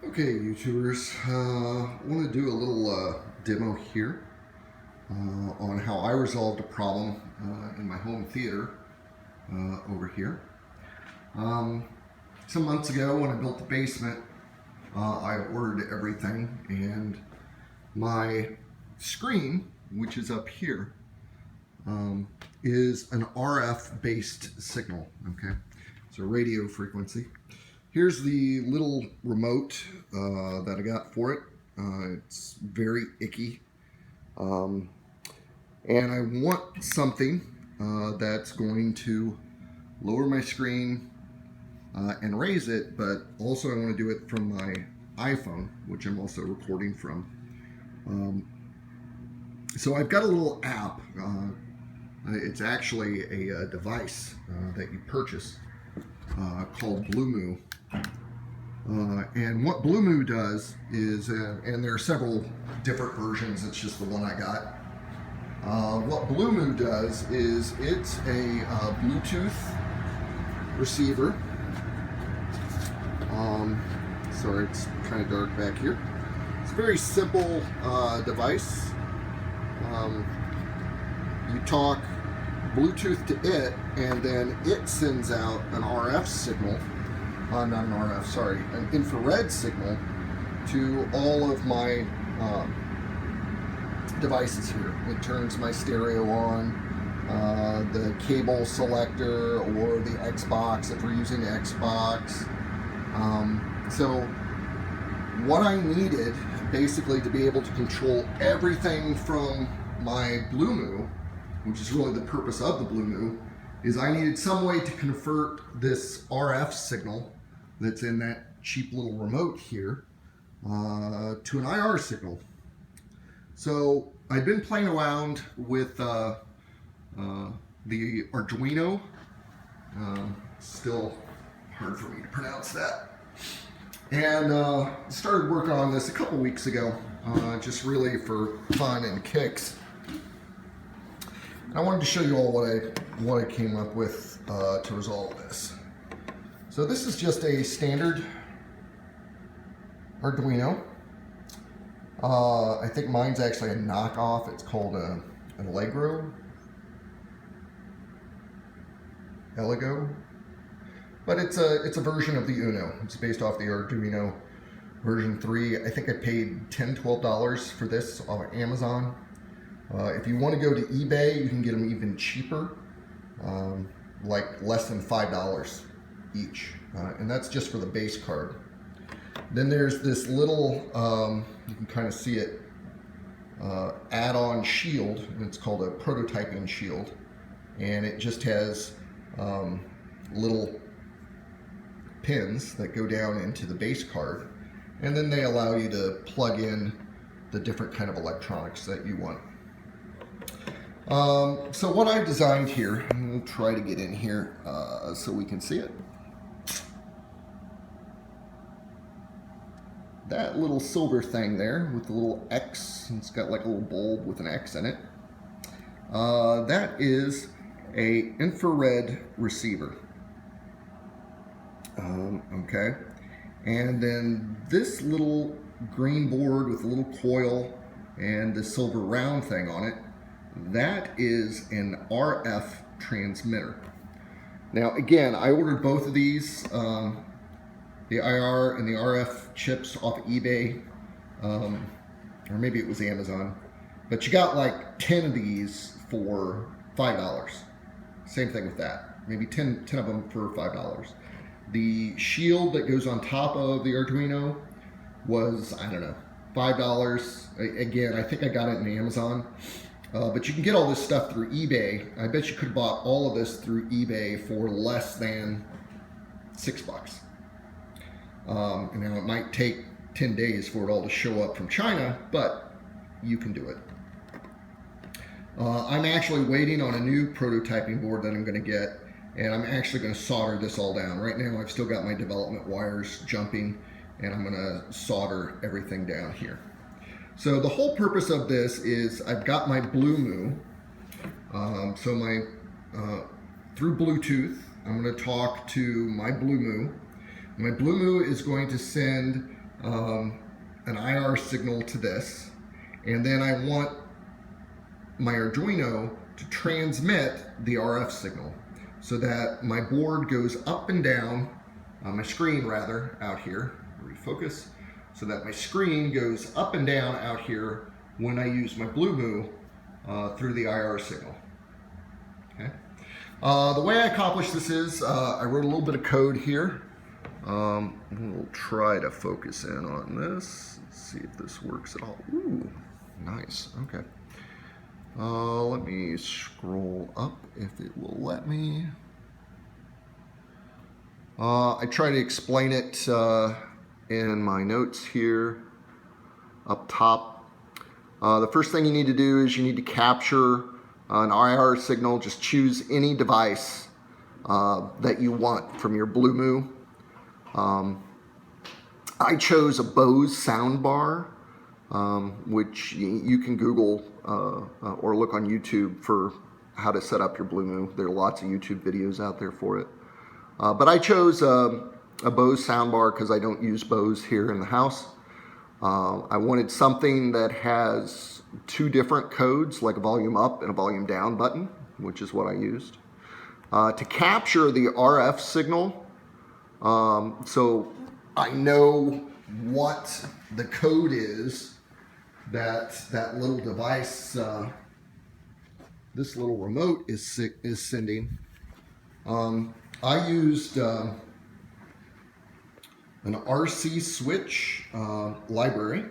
Okay, YouTubers, I want to do a little demo here on how I resolved a problem in my home theater over here. Some months ago when I built the basement, I ordered everything, and my screen, which is up here, is an RF based signal, okay? It's a radio frequency. Here's the little remote that I got for it. It's very icky. And I want something that's going to lower my screen and raise it, but also I want to do it from my iPhone, which I'm also recording from. So I've got a little app. It's actually a device that you purchase called BlueMoo. And what BlueMoo does is, and there are several different versions, it's just the one I got. What BlueMoo does is it's a Bluetooth receiver. Sorry, it's kind of dark back here. It's a very simple device. You talk Bluetooth to it, and then it sends out an RF signal. Not an RF, sorry, an infrared signal to all of my devices here. It turns my stereo on, the cable selector, or the Xbox if we're using the Xbox. So what I needed basically to be able to control everything from my BlueMoo, which is really the purpose of the BlueMoo, is I needed some way to convert this RF signal that's in that cheap little remote here to an IR signal. So I've been playing around with the Arduino. Still hard for me to pronounce that. And started working on this a couple weeks ago, just really for fun and kicks. I wanted to show you all what I came up with to resolve this. So this is just a standard Arduino. I think mine's actually a knockoff. It's called an Eligo. But it's a version of the Uno. It's based off the Arduino version 3. I think I paid $10, $12 for this on Amazon. If you want to go to eBay, you can get them even cheaper, like less than $5 each, and that's just for the base card. Then there's this little, you can kind of see it, add-on shield, and it's called a prototyping shield, and it just has little pins that go down into the base card, and then they allow you to plug in the different kind of electronics that you want. So what I've designed here, and we'll try to get in here so we can see it. That little silver thing there with the little X, it's got like a little bulb with an X in it. That is a infrared receiver. Okay, and then this little green board with a little coil and the silver round thing on it, that is an RF transmitter. Now again, I ordered both of these, the IR and the RF chips off of eBay, or maybe it was Amazon, but you got like 10 of these for $5. Same thing with that, maybe 10 of them for $5. The shield that goes on top of the Arduino was, I don't know, $5. Again, I think I got it in Amazon. But you can get all this stuff through eBay. I bet you could have bought all of this through eBay for less than $6. And now it might take 10 days for it all to show up from China, but you can do it. I'm actually waiting on a new prototyping board that I'm going to get, and I'm actually going to solder this all down. Right now I've still got my development wires jumping, and I'm going to solder everything down here. So the whole purpose of this is I've got my BlueMoo. So through Bluetooth, I'm going to talk to my BlueMoo. My BlueMoo is going to send an IR signal to this, and then I want my Arduino to transmit the RF signal so that my board goes up and down, my screen rather, out here, refocus, so that my screen goes up and down out here when I use my BlueMoo through the IR signal. Okay. The way I accomplish this is I wrote a little bit of code here. We'll try to focus in on this. Let's see if this works at all. Ooh, nice. Okay. Let me scroll up if it will let me. I try to explain it in my notes here up top. The first thing you need to do is you need to capture an IR signal. Just choose any device that you want from your BlueMoo. I chose a Bose soundbar, which you can Google or look on YouTube for how to set up your BlueMoo. There are lots of YouTube videos out there for it. But I chose a Bose soundbar because I don't use Bose here in the house. I wanted something that has two different codes, like a volume up and a volume down button, which is what I used. To capture the RF signal, so I know what the code is that little device, this little remote is sending. I used an RC switch library,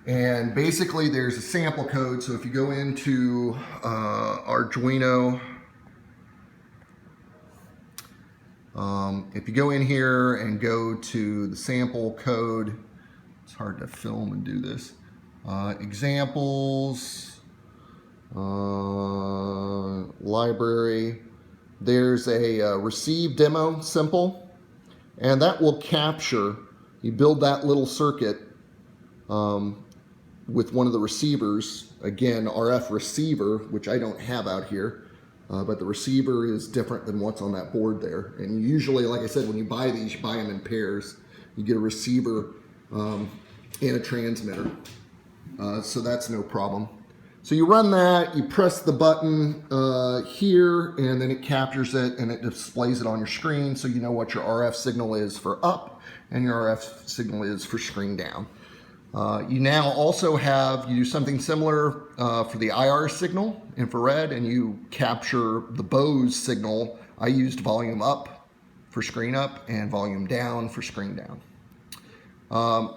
and basically there's a sample code. So if you go into Arduino, if you go in here and go to the sample code, it's hard to film and do this. Examples, library. There's a receive demo simple, and that will capture, you build that little circuit with one of the receivers, again, RF receiver, which I don't have out here. But the receiver is different than what's on that board there. And usually, like I said, when you buy these, you buy them in pairs. You get a receiver and a transmitter. So that's no problem. So you run that, you press the button here, and then it captures it and it displays it on your screen so you know what your RF signal is for up and your RF signal is for screen down. You now also have, you do something similar for the IR signal, infrared, and you capture the Bose signal. I used volume up for screen up and volume down for screen down.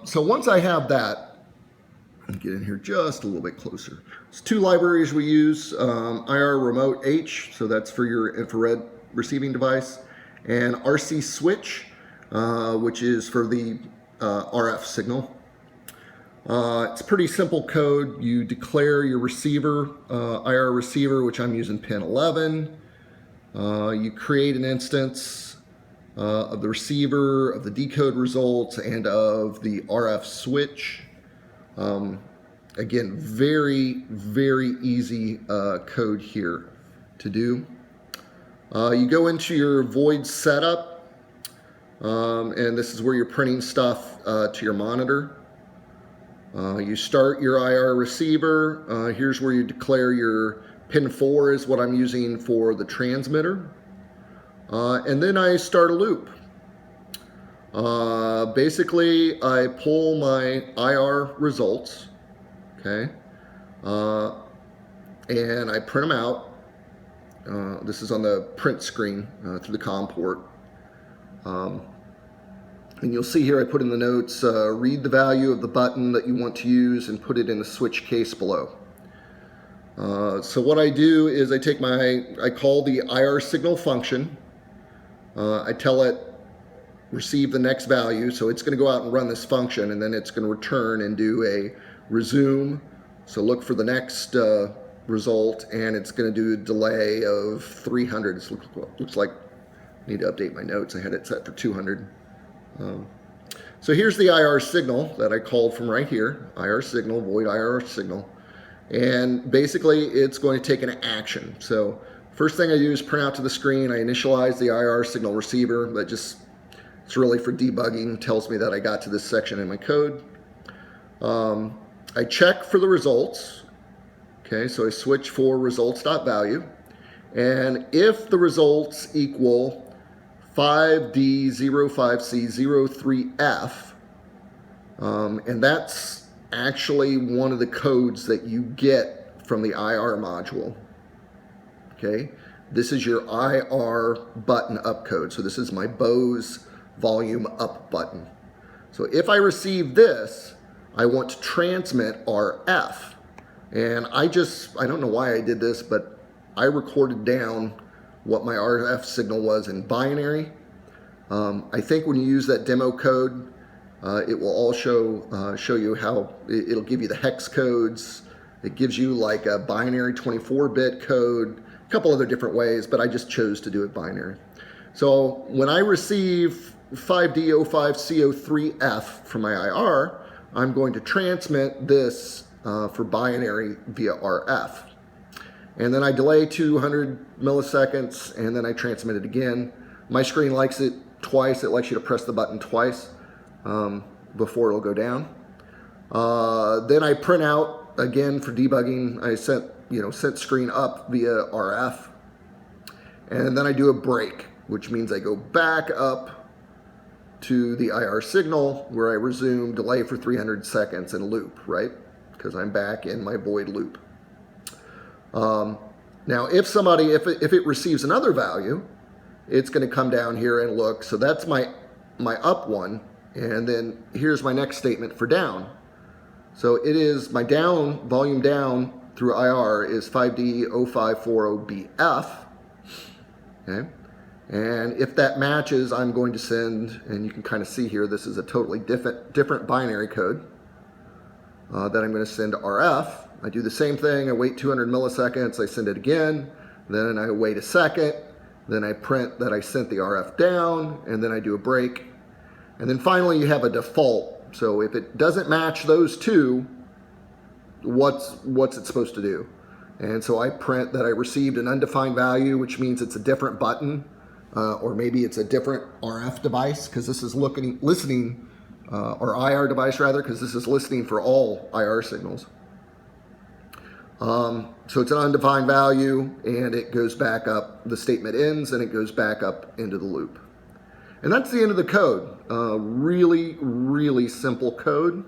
So once I have that, I'll get in here just a little bit closer. There's two libraries we use, IR Remote H, so that's for your infrared receiving device, and RC Switch, which is for the RF signal. It's pretty simple code. You declare your receiver, IR receiver, which I'm using pin 11. You create an instance of the receiver, of the decode results, and of the RF switch. Again, very, very easy code here to do. You go into your void setup, and this is where you're printing stuff to your monitor. You start your IR receiver. Here's where you declare your pin 4 is what I'm using for the transmitter. And then I start a loop. Basically, I pull my IR results, okay, and I print them out. This is on the print screen through the COM port. And you'll see here I put in the notes, read the value of the button that you want to use and put it in the switch case below. So what I do is I call the IR signal function. I tell it receive the next value, so it's going to go out and run this function, and then it's going to return and do a resume. So look for the next result, and it's going to do a delay of 300. It looks like I need to update my notes. I had it set for 200. So here's the IR signal that I called from right here, IR signal, void IR signal. And basically it's going to take an action. So first thing I do is print out to the screen. I initialize the IR signal receiver. That just It's really for debugging, tells me that I got to this section in my code. I check for the results. Okay, so I switch for results.value. And if the results equal 5D05C03F, and that's actually one of the codes that you get from the IR module. Okay, this is your IR button up code. So this is my Bose volume up button. So if I receive this, I want to transmit RF. And I don't know why I did this, but I recorded down what my RF signal was in binary. I think when you use that demo code, it will all show you how it'll give you the hex codes. It gives you like a binary 24-bit code, a couple other different ways, but I just chose to do it binary. So when I receive 5D05C03F from my IR, I'm going to transmit this for binary via RF. And then I delay 200 milliseconds, and then I transmit it again. My screen likes it twice. It likes you to press the button twice before it'll go down. Then I print out, again for debugging, I sent screen up via RF. And then I do a break, which means I go back up to the IR signal where I resume, delay for 300 seconds and loop, right? Because I'm back in my void loop. Now, if it receives another value, it's going to come down here and look. So that's my up one, and then here's my next statement for down. So it is my down, volume down through IR is 5D0540BF. Okay. And if that matches, I'm going to send, and you can kind of see here, this is a totally different binary code that I'm going to send to RF. I do the same thing. I wait 200 milliseconds. I send it again. Then I wait a second. Then I print that I sent the RF down, and then I do a break. And then finally, you have a default. So if it doesn't match those two, what's it supposed to do? And so I print that I received an undefined value, which means it's a different button. Or maybe it's a different RF device, because this is listening, or IR device rather, because this is listening for all IR signals. So it's an undefined value, and it goes back up. The statement ends, and it goes back up into the loop. And that's the end of the code. Really, really simple code.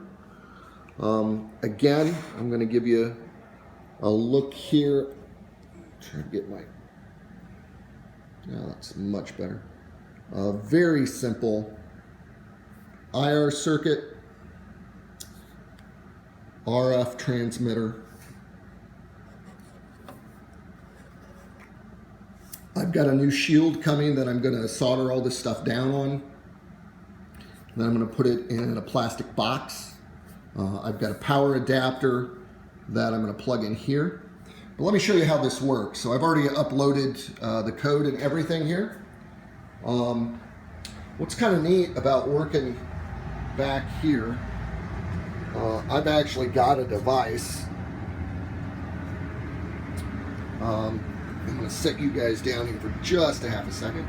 Again, I'm going to give you a look here. Try to get my... that's much better. Very simple IR circuit, RF transmitter. I've got a new shield coming that I'm going to solder all this stuff down on. Then I'm going to put it in a plastic box. I've got a power adapter that I'm going to plug in here. But let me show you how this works. So I've already uploaded the code and everything here. What's kind of neat about working back here, I've actually got a device. I'm going to set you guys down here for just a half a second.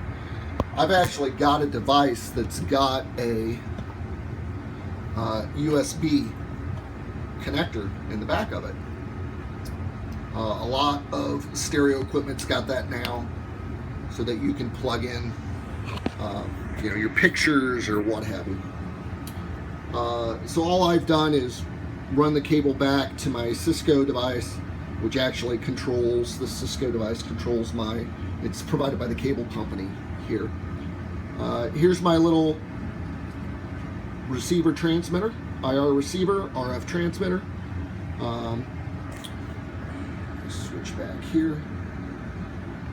I've actually got a device that's got a USB connector in the back of it. A lot of stereo equipment's got that now, so that you can plug in, your pictures or what have you. So all I've done is run the cable back to my Cisco device, which actually controls, the Cisco device controls it's provided by the cable company here. Here's my little receiver transmitter, IR receiver, RF transmitter. Switch back here.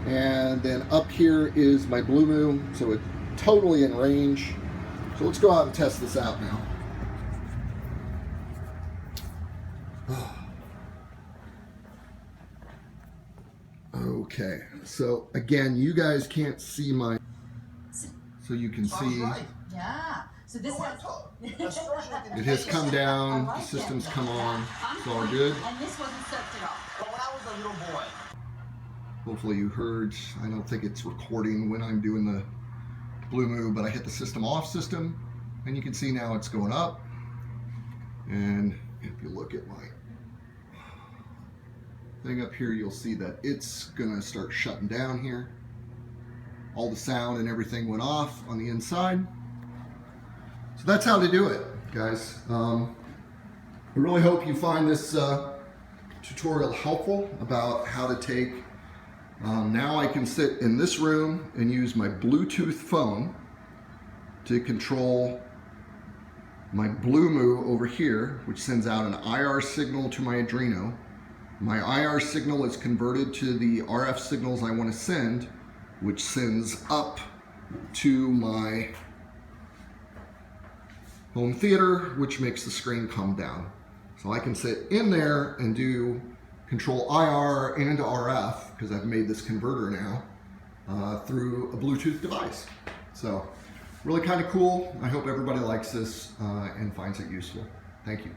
And then up here is my Blue Moon, so it's totally in range. So let's go out and test this out now. Okay, so again, you guys can't see my, so you can see. Right. Yeah. So this it has come down, the system's come on, it's all good. And this wasn't soaked at all. Well, when I was a little boy. Hopefully you heard, I don't think it's recording when I'm doing the BlueMove, but I hit the system off system, and you can see now it's going up. And if you look at my thing up here, you'll see that it's gonna start shutting down here. All the sound and everything went off on the inside. So that's how to do it, guys. I really hope you find this tutorial helpful about how to take, now I can sit in this room and use my Bluetooth phone to control my BlueMove over here, which sends out an IR signal to my Arduino. My IR signal is converted to the RF signals I want to send, which sends up to my home theater, which makes the screen come down. So I can sit in there and do control IR and RF, because I've made this converter now, through a Bluetooth device. So really kind of cool. I hope everybody likes this and finds it useful. Thank you.